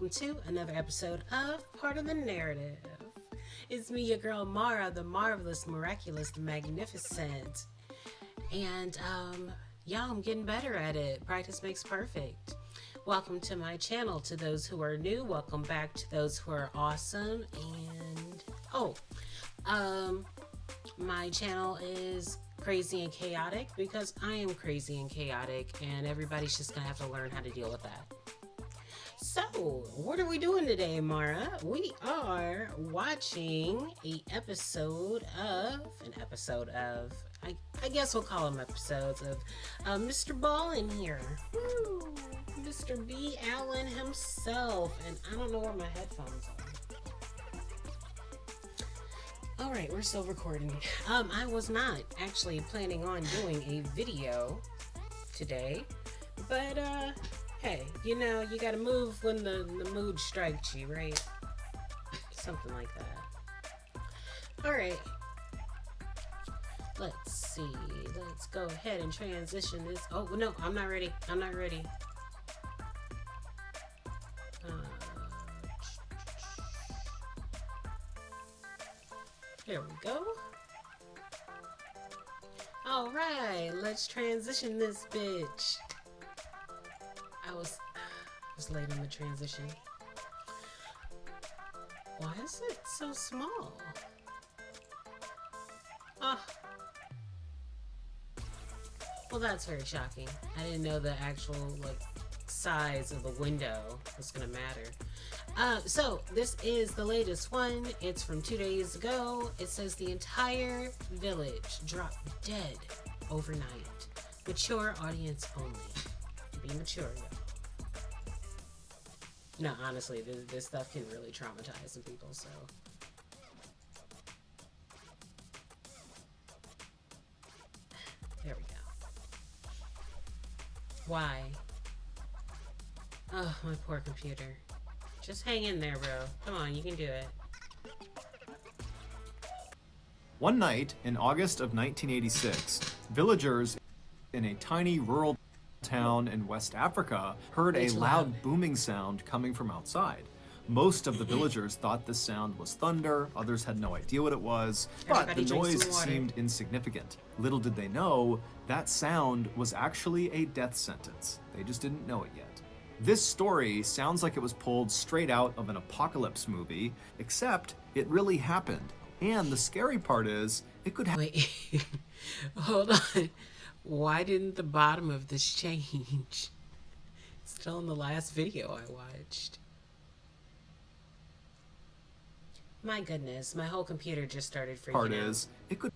welcome to another episode of Part of the Narrative. It's me, your girl Mara, the marvelous, miraculous, the magnificent. And yeah, I'm getting better at it. Practice makes perfect. Welcome to my channel. To those who are new, welcome back to those who are awesome. And my channel is crazy and chaotic because I am crazy and chaotic, and everybody's just gonna have to learn how to deal with that. So, what are we doing today, Mara? We are watching an episode of, I guess we'll call them episodes of Mr Ballen here. Woo! Mr. B. Allen himself, and I don't know where my headphones are. Alright, we're still recording. I was not actually planning on doing a video today, but hey, you know, you gotta move when the mood strikes you, right? Something like that. Alright. Let's see. Let's go ahead and transition this. Oh, no, I'm not ready. I'm not ready. There we go. Alright, let's transition this bitch. I was late on the transition. Why is it so small? Oh. Well, that's very shocking. I didn't know the actual size of the window was gonna matter. So this is the latest one. It's from 2 days ago. It says the entire village dropped dead overnight. Mature audience only. Be mature, though. No, honestly, this stuff can really traumatize some people, so. There we go. Why? Oh, my poor computer. Just hang in there, bro. Come on, you can do it. One night in August of 1986, villagers in a tiny rural town in West Africa heard a loud booming sound coming from outside. Most of the villagers thought this sound was thunder, others had no idea what it was, but the noise seemed insignificant. Little did they know, that sound was actually a death sentence. They just didn't know it yet. This story sounds like it was pulled straight out of an apocalypse movie, except it really happened. And the scary part is, it could happen. Wait, hold on. Why didn't the bottom of this change? It's still in the last video I watched. My goodness, my whole computer just started freaking out. Part is, it could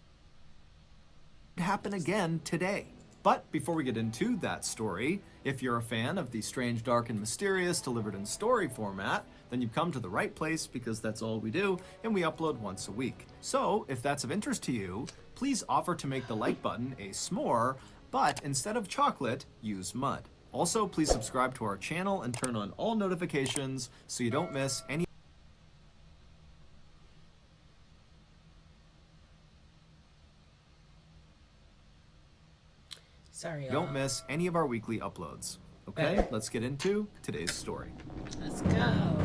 happen again today. But before we get into that story, if you're a fan of the strange, dark, and mysterious delivered in story format, then you've come to the right place because that's all we do, and we upload once a week. So, if that's of interest to you, please offer to make the like button a s'more, but instead of chocolate, use mud. Also, please subscribe to our channel and turn on all notifications so you don't miss any Sorry, Don't miss any of our weekly uploads. Okay, let's get into today's story. Let's go.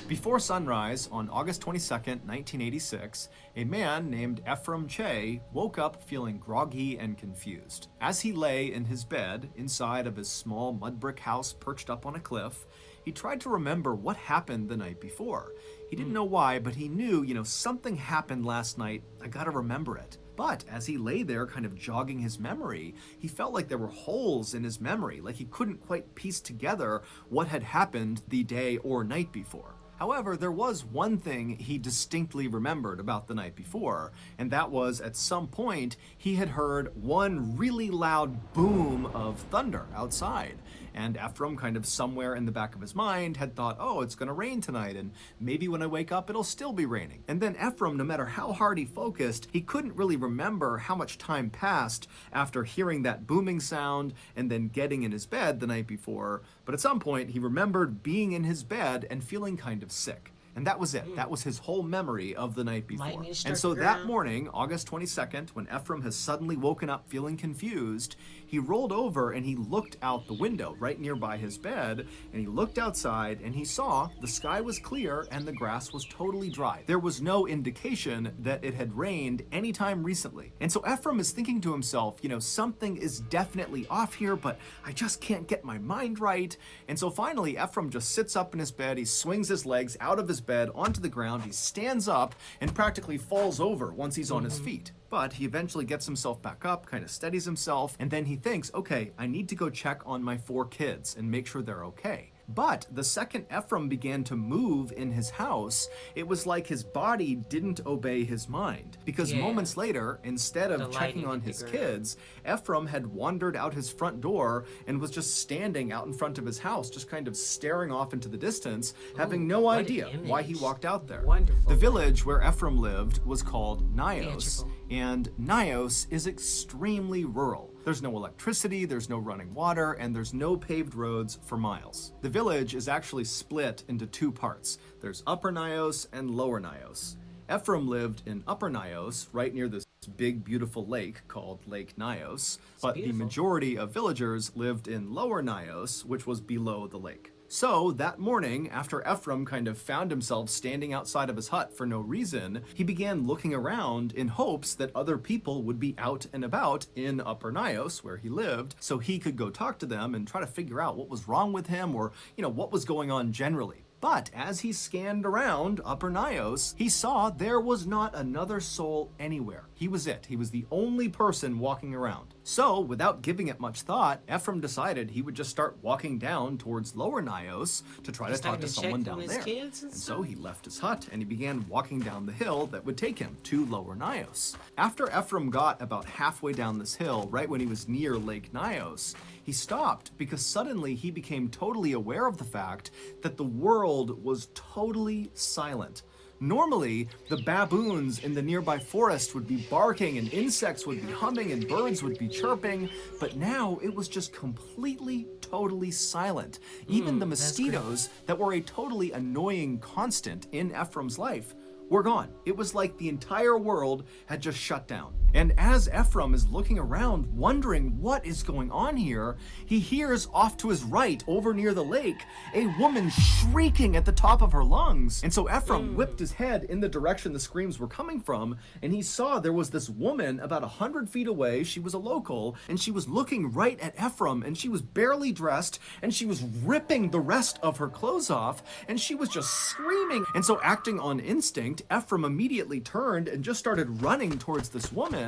Before sunrise on August 22nd, 1986, a man named Ephraim Che woke up feeling groggy and confused. As he lay in his bed inside of his small mud brick house perched up on a cliff, he tried to remember what happened the night before. He didn't know why, but he knew, something happened last night. I gotta remember it. But as he lay there kind of jogging his memory, he felt like there were holes in his memory, like he couldn't quite piece together what had happened the day or night before. However, there was one thing he distinctly remembered about the night before, and that was at some point he had heard one really loud boom of thunder outside. And Ephraim, kind of somewhere in the back of his mind, had thought, oh, it's gonna rain tonight, and maybe when I wake up it'll still be raining. And then Ephraim, no matter how hard he focused, he couldn't really remember how much time passed after hearing that booming sound and then getting in his bed the night before. But at some point he remembered being in his bed and feeling kind of sick. And that was it. That was his whole memory of the night before. Lightning struck And so the that ground. morning, August 22nd, when Ephraim has suddenly woken up feeling confused, he rolled over and he looked out the window right nearby his bed, and he looked outside and he saw the sky was clear and the grass was totally dry. There was no indication that it had rained anytime recently. And so Ephraim is thinking to himself, something is definitely off here, but I just can't get my mind right. And so finally, Ephraim just sits up in his bed, he swings his legs out of his bed onto the ground, he stands up and practically falls over once he's on his feet. But he eventually gets himself back up, kind of steadies himself, and then he thinks, okay, I need to go check on my 4 kids and make sure they're okay. But the second Ephraim began to move in his house, it was like his body didn't obey his mind. Because moments later, instead of checking on his kids, Ephraim had wandered out his front door and was just standing out in front of his house, just kind of staring off into the distance, having no idea why he walked out there. Wonderful. The village where Ephraim lived was called Nios, and Nios is extremely rural. There's no electricity, there's no running water, and there's no paved roads for miles. The village is actually split into 2 parts. There's Upper Nios and Lower Nios. Ephraim lived in Upper Nios, right near this big, beautiful lake called Lake Nios, but the majority of villagers lived in Lower Nios, which was below the lake. So that morning, after Ephraim kind of found himself standing outside of his hut for no reason, he began looking around in hopes that other people would be out and about in Upper Nios, where he lived, so he could go talk to them and try to figure out what was wrong with him or, what was going on generally. But as he scanned around Upper Nios, he saw there was not another soul anywhere. He was it. He was the only person walking around. So, without giving it much thought, Ephraim decided he would just start walking down towards Lower Nios to try to talk to someone down there. And so he left his hut and he began walking down the hill that would take him to Lower Nios. After Ephraim got about halfway down this hill, right when he was near Lake Nios, he stopped because suddenly he became totally aware of the fact that the world was totally silent. Normally, the baboons in the nearby forest would be barking and insects would be humming and birds would be chirping, but now it was just completely, totally silent. Even the mosquitoes that were a totally annoying constant in Ephraim's life were gone. It was like the entire world had just shut down. And as Ephraim is looking around, wondering what is going on here, he hears off to his right, over near the lake, a woman shrieking at the top of her lungs. And so Ephraim whipped his head in the direction the screams were coming from, and he saw there was this woman about 100 feet away. She was a local, and she was looking right at Ephraim, and she was barely dressed, and she was ripping the rest of her clothes off, and she was just screaming. And so, acting on instinct, Ephraim immediately turned and just started running towards this woman.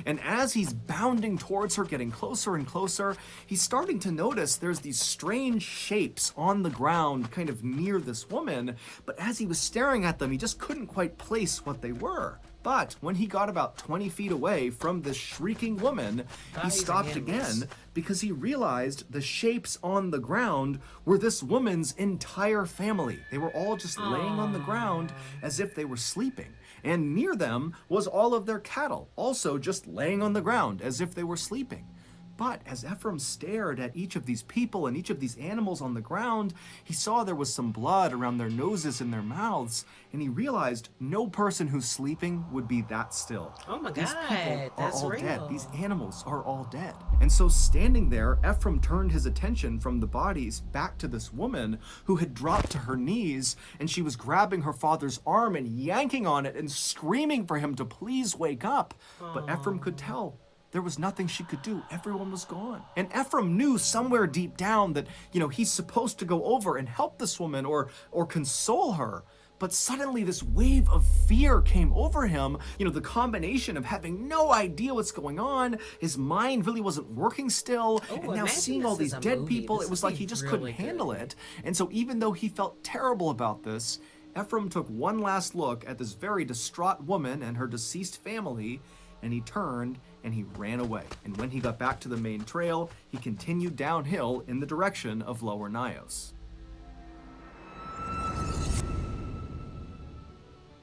And as he's bounding towards her, getting closer and closer, he's starting to notice there's these strange shapes on the ground kind of near this woman. But as he was staring at them, he just couldn't quite place what they were. But when he got about 20 feet away from this shrieking woman, he stopped again because he realized the shapes on the ground were this woman's entire family. They were all just laying on the ground as if they were sleeping. And near them was all of their cattle, also just laying on the ground as if they were sleeping. But as Ephraim stared at each of these people and each of these animals on the ground, he saw there was some blood around their noses and their mouths, and he realized no person who's sleeping would be that still. Oh my These God, people are that's all real. dead. These animals are all dead. And so standing there, Ephraim turned his attention from the bodies back to this woman who had dropped to her knees, and she was grabbing her father's arm and yanking on it and screaming for him to please wake up. But Ephraim could tell there was nothing she could do. Everyone was gone. And Ephraim knew somewhere deep down that, he's supposed to go over and help this woman or console her. But suddenly this wave of fear came over him. The combination of having no idea what's going on, his mind really wasn't working still, and now seeing all these dead people, it was like he just couldn't handle it. And so even though he felt terrible about this, Ephraim took one last look at this very distraught woman and her deceased family, and he turned and he ran away. And when he got back to the main trail, he continued downhill in the direction of Lower Nios.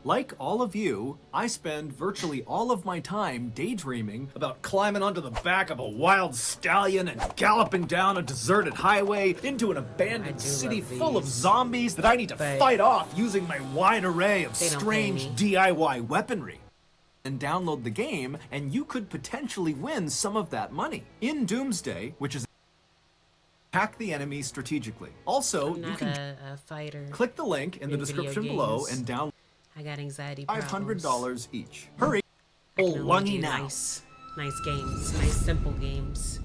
Like all of you, I spend virtually all of my time daydreaming about climbing onto the back of a wild stallion and galloping down a deserted highway into an abandoned city full of zombies that I need to fight off using my wide array of strange DIY weaponry. And download the game, and you could potentially win some of that money. In Doomsday, which is attack the enemy strategically. Also, you can a fighter. Click the link in the description below and download. I got anxiety problems. $500 each. Hurry! Lungy now. Nice games, nice simple games.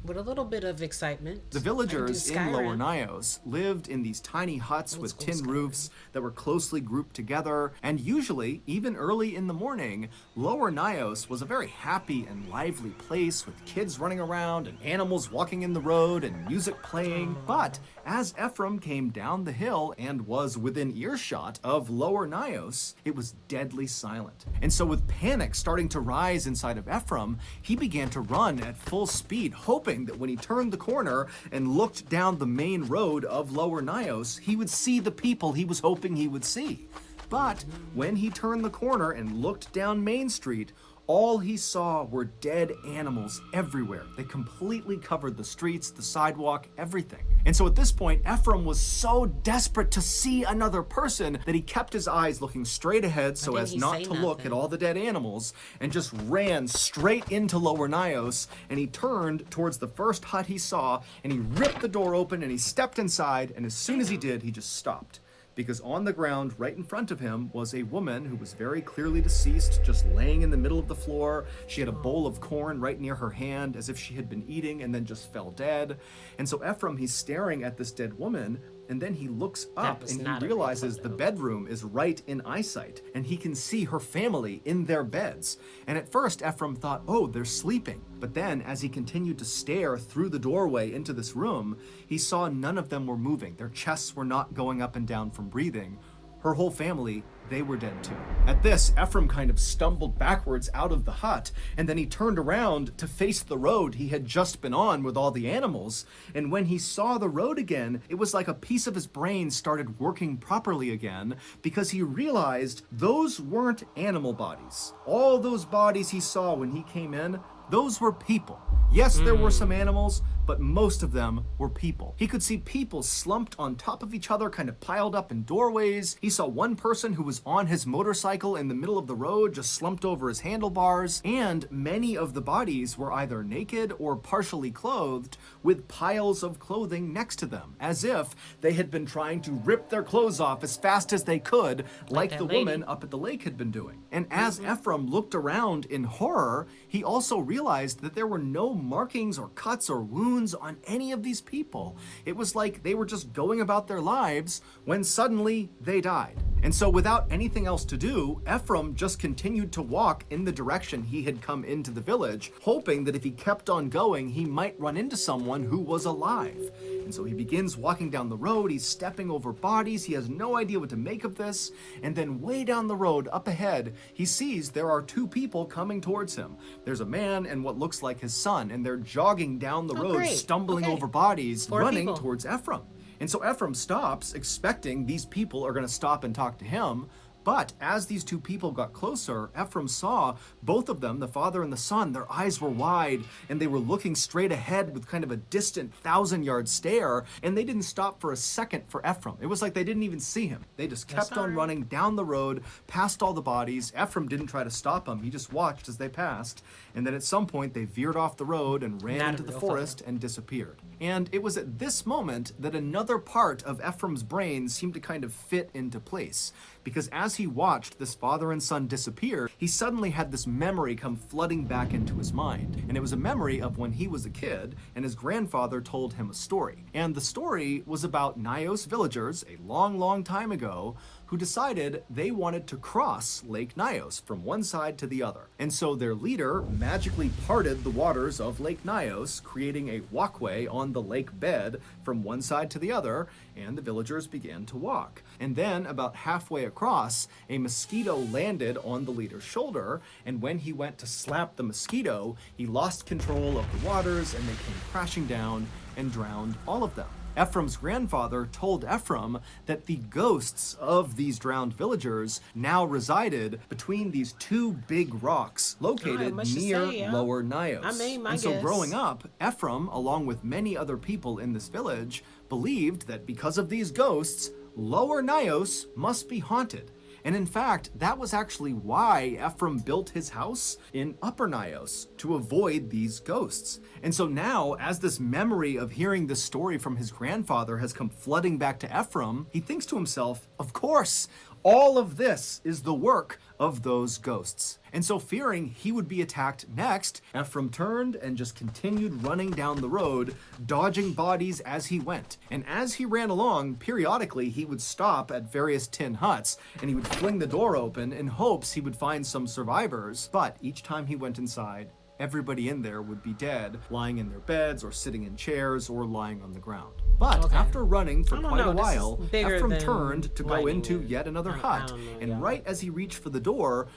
With a little bit of excitement. The villagers in Lower Nios lived in these tiny huts with tin roofs that were closely grouped together, and usually, even early in the morning, Lower Nios was a very happy and lively place with kids running around and animals walking in the road and music playing. But as Ephraim came down the hill and was within earshot of Lower Nios, it was deadly silent. And so with panic starting to rise inside of Ephraim, he began to run at full speed, hoping that when he turned the corner and looked down the main road of Lower Nios, he would see the people he was hoping he would see. But when he turned the corner and looked down Main Street, all he saw were dead animals everywhere. They completely covered the streets, the sidewalk, everything. And so at this point, Ephraim was so desperate to see another person that he kept his eyes looking straight ahead so as not to look at all the dead animals, and just ran straight into Lower Nios, and he turned towards the first hut he saw, and he ripped the door open and he stepped inside, and as soon as he did, he just stopped. Because on the ground right in front of him was a woman who was very clearly deceased, just laying in the middle of the floor. She had a bowl of corn right near her hand as if she had been eating and then just fell dead. And so Ephraim, he's staring at this dead woman, and then he looks up and he realizes the bedroom is right in eyesight, and he can see her family in their beds. And at first Ephraim thought, oh, they're sleeping. But then as he continued to stare through the doorway into this room, he saw none of them were moving. Their chests were not going up and down from breathing. Her whole family, they were dead too. At this, Ephraim kind of stumbled backwards out of the hut, and then he turned around to face the road he had just been on with all the animals. And when he saw the road again, it was like a piece of his brain started working properly again, because he realized those weren't animal bodies. All those bodies he saw when he came in, those were people. Yes, there were some animals, but most of them were people. He could see people slumped on top of each other, kind of piled up in doorways. He saw one person who was on his motorcycle in the middle of the road, just slumped over his handlebars. And many of the bodies were either naked or partially clothed, with piles of clothing next to them, as if they had been trying to rip their clothes off as fast as they could, like the woman up at the lake had been doing. And as Ephraim looked around in horror, he also realized that there were no markings or cuts or wounds on any of these people. It was like they were just going about their lives when suddenly they died. And so without anything else to do, Ephraim just continued to walk in the direction he had come into the village, hoping that if he kept on going, he might run into someone who was alive. And so he begins walking down the road, he's stepping over bodies, he has no idea what to make of this, and then way down the road, up ahead, he sees there are two people coming towards him. There's a man and what looks like his son, and they're jogging down the road, stumbling over bodies, running towards Ephraim. And so Ephraim stops, expecting these people are going to stop and talk to him. But as these two people got closer, Ephraim saw both of them, the father and the son, their eyes were wide and they were looking straight ahead with kind of a distant 1,000-yard stare, and they didn't stop for a second for Ephraim. It was like they didn't even see him. They just kept on running down the road, past all the bodies. Ephraim didn't try to stop them. He just watched as they passed. And then at some point they veered off the road and ran into the forest and disappeared. And it was at this moment that another part of Ephraim's brain seemed to kind of fit into place. Because as he watched this father and son disappear, he suddenly had this memory come flooding back into his mind. And it was a memory of when he was a kid and his grandfather told him a story. And the story was about Nios villagers a long, long time ago who decided they wanted to cross Lake Nios from one side to the other. And so their leader magically parted the waters of Lake Nios, creating a walkway on the lake bed from one side to the other, and the villagers began to walk. And then about halfway across, a mosquito landed on the leader's shoulder, and when he went to slap the mosquito, he lost control of the waters and they came crashing down and drowned all of them. Ephraim's grandfather told Ephraim that the ghosts of these drowned villagers now resided between these two big rocks located near Lower Nios. I made my and so guess. growing up, Ephraim, along with many other people in this village, believed that because of these ghosts, Lower Nios must be haunted. And in fact, that was actually why Ephraim built his house in Upper Nios, to avoid these ghosts. And so now, as this memory of hearing this story from his grandfather has come flooding back to Ephraim, he thinks to himself, of course, all of this is the work of those ghosts. And so fearing he would be attacked next, Ephraim turned and just continued running down the road, dodging bodies as he went. And as he ran along, periodically he would stop at various tin huts and he would fling the door open in hopes he would find some survivors. But each time he went inside, everybody in there would be dead, lying in their beds or sitting in chairs or lying on the ground. But after running for quite a while, Ephraim turned to go into yet another hut, and right as he reached for the door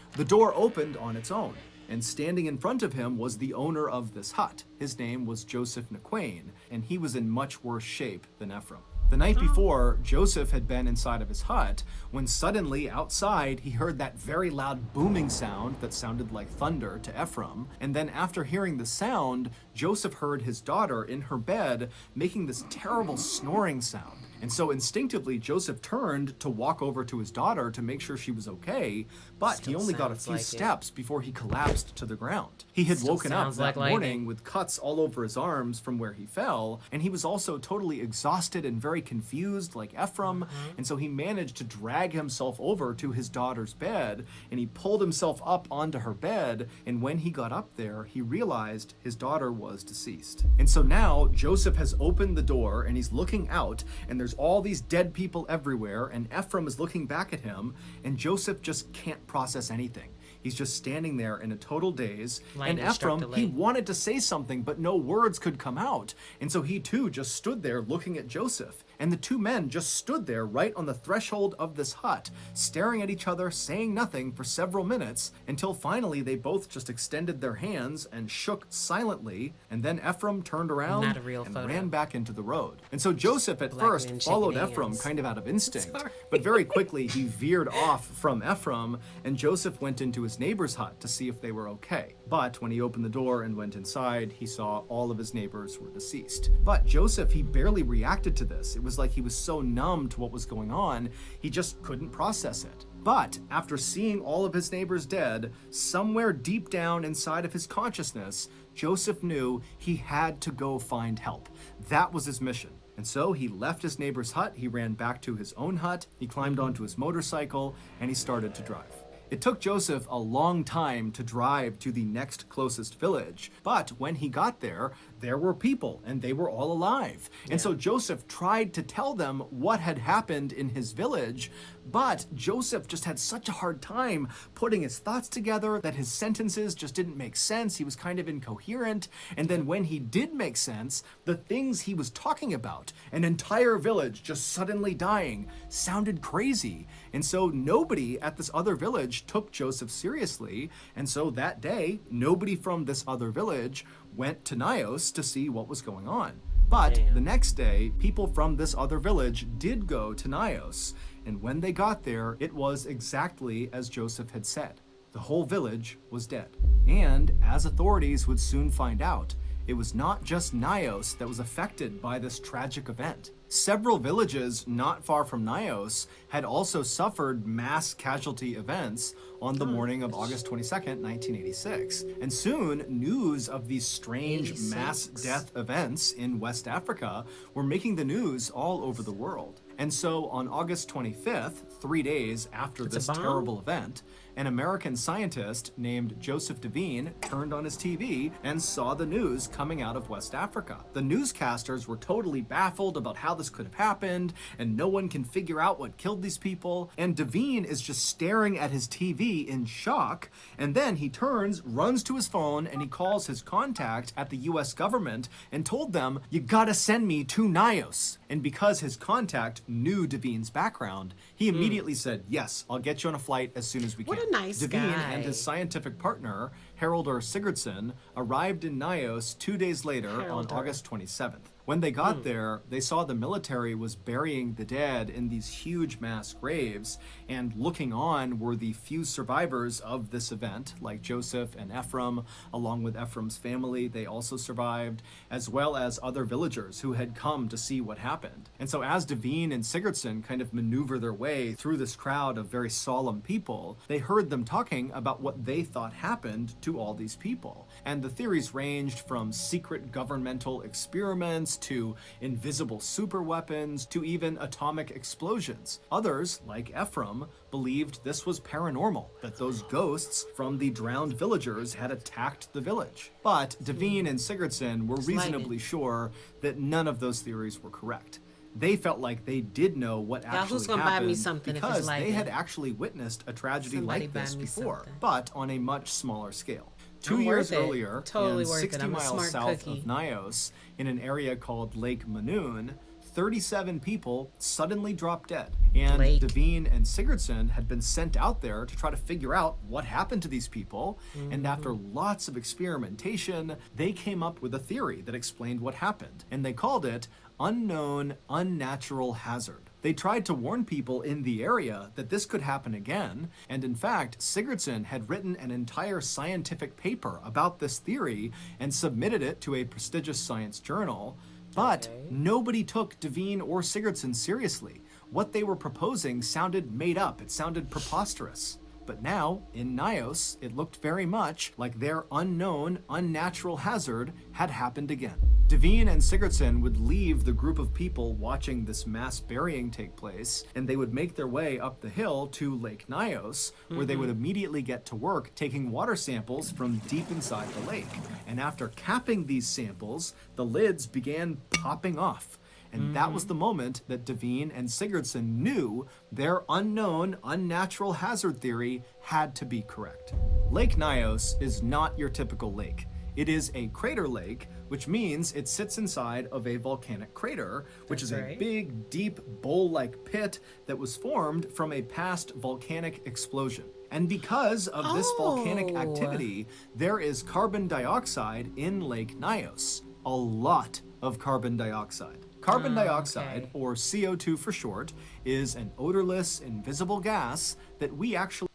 opened on its own. And standing in front of him was the owner of this hut. His name was Joseph Naquain, and he was in much worse shape than Ephraim. The night before, Joseph had been inside of his hut when suddenly outside he heard that very loud booming sound that sounded like thunder to Ephraim. And then after hearing the sound, Joseph heard his daughter in her bed making this terrible snoring sound. And so instinctively, Joseph turned to walk over to his daughter to make sure she was okay, but he only got a few steps before he collapsed to the ground. He had woken up that morning with cuts all over his arms from where he fell, and he was also totally exhausted and very confused like Ephraim, and so he managed to drag himself over to his daughter's bed, and he pulled himself up onto her bed, and when he got up there, he realized his daughter was deceased. And so now, Joseph has opened the door, and he's looking out, and there's all these dead people everywhere, and Ephraim is looking back at him, and Joseph just can't process anything. He's just standing there in a total daze, and Ephraim, he wanted to say something, but no words could come out, and so he too just stood there looking at Joseph. And the two men just stood there right on the threshold of this hut, staring at each other, saying nothing for several minutes, until finally they both just extended their hands and shook silently, and then Ephraim turned around and ran back into the road. And so Joseph at first followed Ephraim kind of out of instinct, but very quickly he veered off from Ephraim, and Joseph went into his neighbor's hut to see if they were okay. But when he opened the door and went inside, he saw all of his neighbors were deceased. But Joseph, he barely reacted to this. It was like he was so numb to what was going on, he just couldn't process it. But after seeing all of his neighbors dead, somewhere deep down inside of his consciousness, Joseph knew he had to go find help. That was his mission. And so he left his neighbor's hut, he ran back to his own hut, he climbed onto his motorcycle, and he started to drive. It took Joseph a long time to drive to the next closest village, but when he got there, there were people and they were all alive. And so Joseph tried to tell them what had happened in his village, but Joseph just had such a hard time putting his thoughts together that his sentences just didn't make sense. He was kind of incoherent. And then when he did make sense, the things he was talking about, an entire village just suddenly dying, sounded crazy. And so nobody at this other village took Joseph seriously. And so that day, nobody from this other village went to Nios to see what was going on. But the next day, people from this other village did go to Nios, and when they got there, it was exactly as Joseph had said. The whole village was dead. And as authorities would soon find out, it was not just Nios that was affected by this tragic event. Several villages not far from Nios had also suffered mass casualty events on the morning of August 22nd, 1986. And soon, news of these strange mass death events in West Africa were making the news all over the world. And so on August 25th, 3 days after this terrible event, an American scientist named Joseph Devine turned on his TV and saw the news coming out of West Africa. The newscasters were totally baffled about how this could have happened, and no one can figure out what killed these people. And Devine is just staring at his TV in shock, and then he turns, runs to his phone, and he calls his contact at the US government and told them, "You gotta send me to Nios." And because his contact knew Devine's background, he immediately said, "Yes, I'll get you on a flight as soon as we can." What a nice Devine guy. and his scientific partner, Haraldur Sigurdsson, arrived in Nios 2 days later on August 27th. When they got there, they saw the military was burying the dead in these huge mass graves, and looking on were the few survivors of this event, like Joseph and Ephraim. Along with Ephraim's family, they also survived, as well as other villagers who had come to see what happened. And so as Devine and Sigurdsson kind of maneuver their way through this crowd of very solemn people, they heard them talking about what they thought happened to all these people. And the theories ranged from secret governmental experiments to invisible superweapons to even atomic explosions. Others, like Ephraim, believed this was paranormal, that those ghosts from the drowned villagers had attacked the village. But Devine and Sigurdsson were reasonably sure that none of those theories were correct. They felt like they did know what actually happened because they had actually witnessed a tragedy like this before, but on a much smaller scale. 2 years earlier, and 60 miles south of Nios, in an area called Lake Manoon, 37 people suddenly dropped dead. And Devine and Sigurdsson had been sent out there to try to figure out what happened to these people. And after lots of experimentation, they came up with a theory that explained what happened. And they called it unknown unnatural hazard. They tried to warn people in the area that this could happen again, and in fact, Sigurdsson had written an entire scientific paper about this theory and submitted it to a prestigious science journal, but nobody took Devine or Sigurdsson seriously. What they were proposing sounded made up, it sounded preposterous. But now, in Nios, it looked very much like their unknown, unnatural hazard had happened again. Devine and Sigurdsson would leave the group of people watching this mass burying take place, and they would make their way up the hill to Lake Nios, where they would immediately get to work taking water samples from deep inside the lake. And after capping these samples, the lids began popping off. And that was the moment that Devine and Sigurdsson knew their unknown, unnatural hazard theory had to be correct. Lake Nios is not your typical lake. It is a crater lake, which means it sits inside of a volcanic crater, which is a big, deep, bowl-like pit that was formed from a past volcanic explosion. And because of this volcanic activity, there is carbon dioxide in Lake Nios. A lot of carbon dioxide. Carbon dioxide, or CO2 for short, is an odorless, invisible gas that we actually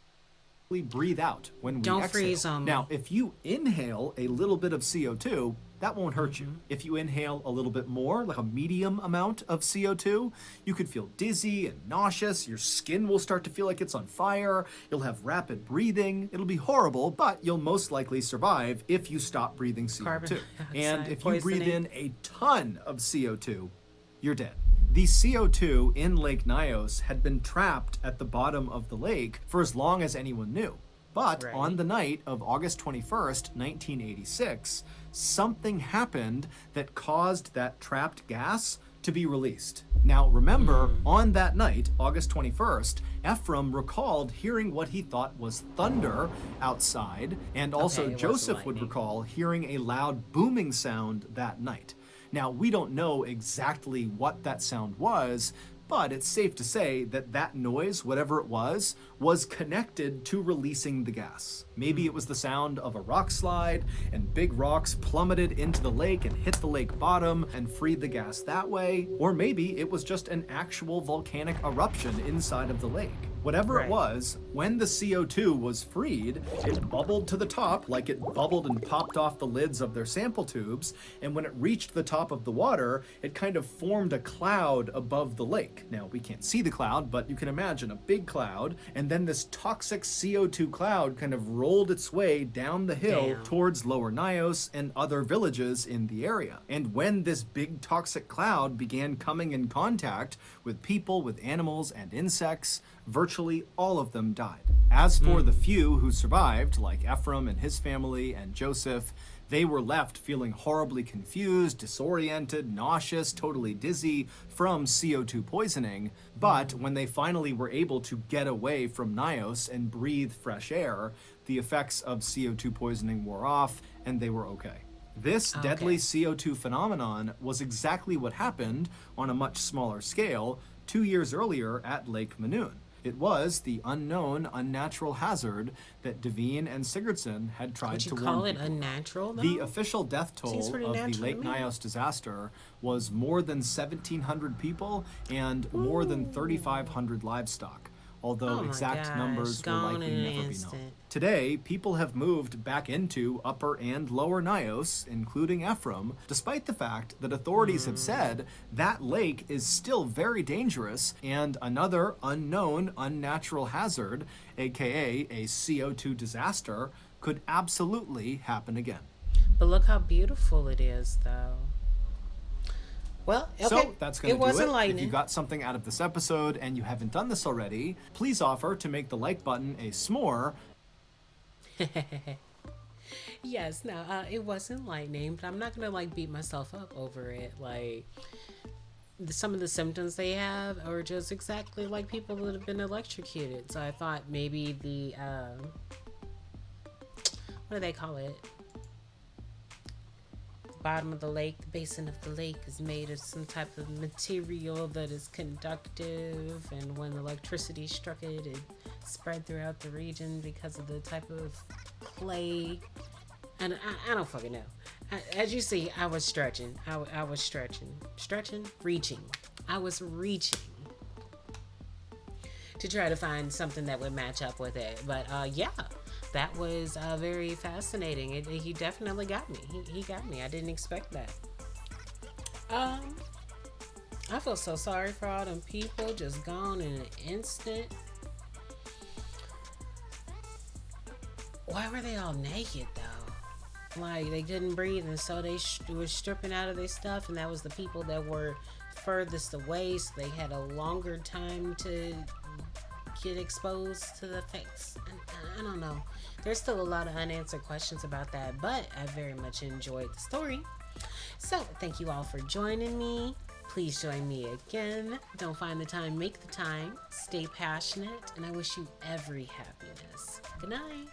breathe out when we exhale. Don't freeze them. Now, if you inhale a little bit of CO2, that won't hurt you. If you inhale a little bit more, like a medium amount of CO2, you could feel dizzy and nauseous. Your skin will start to feel like it's on fire. You'll have rapid breathing. It'll be horrible, but you'll most likely survive if you stop breathing CO2. And if you breathe in a ton of CO2, you're dead. The CO2 in Lake Nios had been trapped at the bottom of the lake for as long as anyone knew. But on the night of August 21st, 1986, something happened that caused that trapped gas to be released. Now remember, on that night, August 21st, Ephraim recalled hearing what he thought was thunder outside, and also Joseph would recall hearing a loud booming sound that night. Now, we don't know exactly what that sound was, but it's safe to say that that noise, whatever it was connected to releasing the gas. Maybe it was the sound of a rock slide, and big rocks plummeted into the lake and hit the lake bottom and freed the gas that way. Or maybe it was just an actual volcanic eruption inside of the lake. Whatever it was, when the CO2 was freed, it bubbled to the top like it bubbled and popped off the lids of their sample tubes, and when it reached the top of the water, it kind of formed a cloud above the lake. Now, we can't see the cloud, but you can imagine a big cloud, and then this toxic CO2 cloud kind of rolled its way down the hill towards Lower Nios and other villages in the area. And when this big toxic cloud began coming in contact with people, with animals, and insects, virtually all of them died. As for the few who survived, like Ephraim and his family and Joseph, they were left feeling horribly confused, disoriented, nauseous, totally dizzy from CO2 poisoning. But when they finally were able to get away from Nios and breathe fresh air, the effects of CO2 poisoning wore off and they were okay. This deadly CO2 phenomenon was exactly what happened on a much smaller scale 2 years earlier at Lake Manoon. It was the unknown, unnatural hazard that Devine and Sigurdsson had tried Would you to warn call it people. unnatural, though? The official death toll Seems of pretty the natural Lake to me. Nyos disaster was more than 1,700 people and more than 3,500 livestock, although Oh my exact gosh, numbers will gone likely in an never be known. instant. Today, people have moved back into Upper and Lower Nyos, including Ephraim, despite the fact that authorities have said that lake is still very dangerous and another unknown unnatural hazard, aka a CO2 disaster, could absolutely happen again. But look how beautiful it is, though. Well, okay. So that's going to do wasn't it. lightning. If you got something out of this episode and you haven't done this already, please offer to make the like button a s'more. Yes, no, it wasn't lightning, but I'm not gonna like beat myself up over it. Like, some of the symptoms they have are just exactly like people that have been electrocuted. So I thought maybe the what do they call it? Bottom of the lake, the basin of the lake is made of some type of material that is conductive, and when electricity struck it, it spread throughout the region because of the type of clay. And I don't fucking know. As you see, I was stretching. I was reaching. I was reaching to try to find something that would match up with it. But yeah, that was very fascinating. He definitely got me. He got me. I didn't expect that. I feel so sorry for all them people just gone in an instant. Why were they all naked though? Like, they couldn't breathe, and so they were stripping out of their stuff, and that was the people that were furthest away, so they had a longer time to get exposed to the effects. I don't know. There's still a lot of unanswered questions about that, but I very much enjoyed the story. So thank you all for joining me. Please join me again. Don't find the time, make the time. Stay passionate, and I wish you every happiness. Good night.